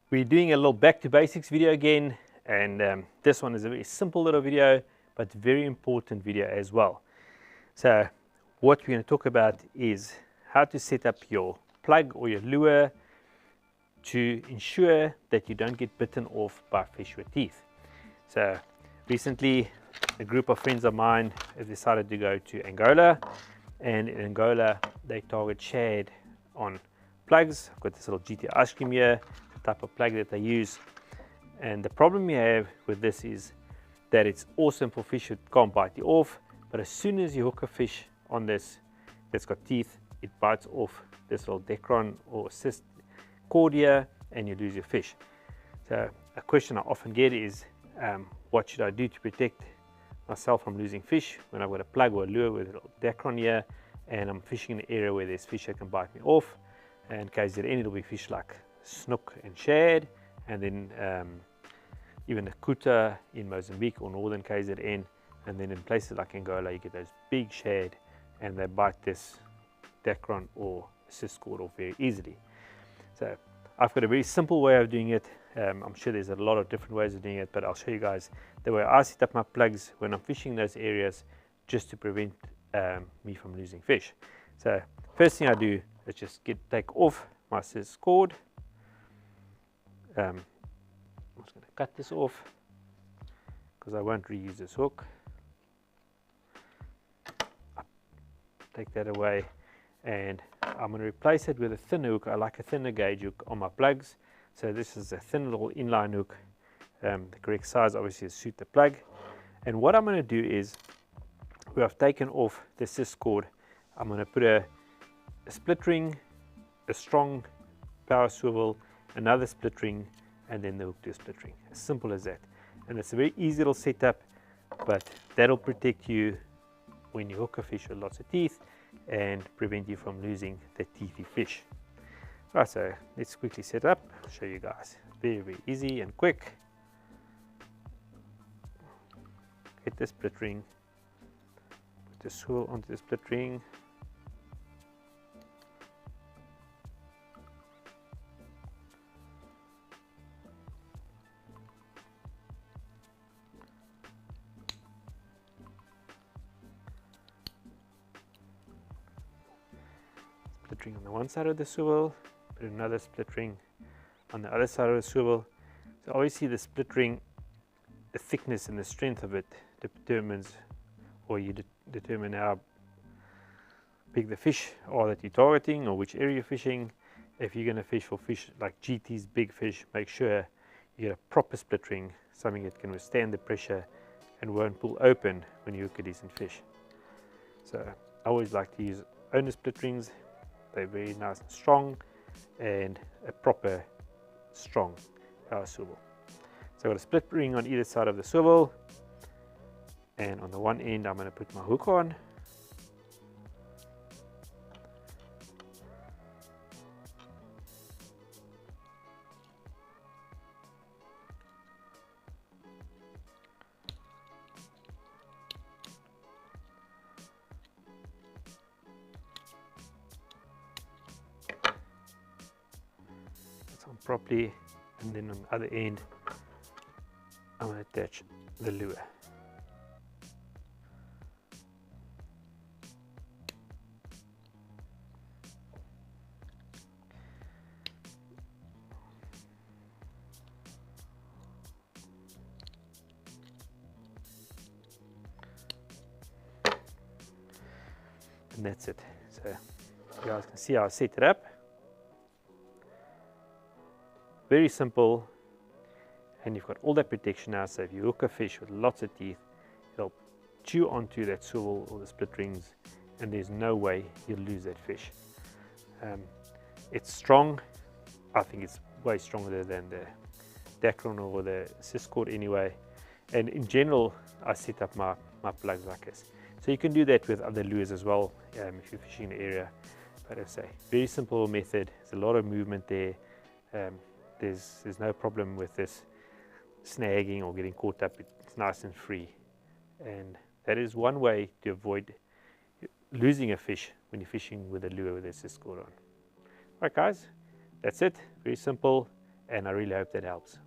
We're doing a little back to basics video again, and this one is a very simple little video, but very important video as well. So what we're going to talk about is how to set up your plug or your lure to ensure that you don't get bitten off by fish with teeth. So recently a group of friends of mine have decided to go to Angola, and in Angola they target shad on plugs. I've got this little GT ice cream here, the type of plug that they use, and the problem you have with this is that it's awesome for fish that can't bite you off, but as soon as you hook a fish on this that's got teeth, it bites off this little decron or assist cord here and you lose your fish. So a question I often get is what should I do to protect myself from losing fish when I've got a plug or a lure with a little decron here and I'm fishing in an area where there's fish that can bite me off. And KZN, it'll be fish like snook and shad, and then even the kuta in Mozambique or northern KZN, and then in places like Angola you get those big shad and they bite this decron or assist cord off very easily. So I've got a very simple way of doing it. I'm sure there's a lot of different ways of doing it, but I'll show you guys the way I set up my plugs when I'm fishing in those areas, just to prevent me from losing fish. So first thing I do is just take off my assist cord. I'm just going to cut this off because I won't reuse this hook. Take that away, and I'm going to replace it with a thinner hook. I like a thinner gauge hook on my plugs. So this is a thin little inline hook, the correct size obviously to suit the plug. And what I'm going to do is, where I've taken off the assist cord, I'm going to put a split ring, a strong power swivel, another split ring, and then the hook to a split ring. As simple as that. And it's a very easy little setup, but that'll protect you when you hook a fish with lots of teeth and prevent you from losing the teethy fish. Right, so let's quickly set up, I'll show you guys. Very, very easy and quick. Get the split ring, put the swivel onto the split ring. Split ring on the one side of the swivel, put another split ring on the other side of the swivel. So obviously the split ring, the thickness and the strength of it determines, or you determine how big the fish are that you're targeting or which area you're fishing. If you're going to fish for fish like GT's, big fish, make sure you get a proper split ring, something that can withstand the pressure and won't pull open when you hook a decent fish. So I always like to use owner split rings. They're very nice and strong, and a proper strong power swivel. So I've got a split ring on either side of the swivel, and on the one end I'm going to put my hook on. Properly, and then on the other end I'm going to attach the lure. And that's it. So you guys can see how I set it up. Very simple, and you've got all that protection now. So if you hook a fish with lots of teeth, it'll chew onto that swivel or the split rings, and there's no way you'll lose that fish. It's strong. I think it's way stronger than the decron or the assist cord anyway. And in general, I set up my plugs like this. So you can do that with other lures as well if you're fishing in the area. But as I say, very simple method. There's a lot of movement there. There's no problem with this snagging or getting caught up. It's nice and free, and that is one way to avoid losing a fish when you're fishing with a lure with a assist cord on. Alright guys, that's it. Very simple, and I really hope that helps.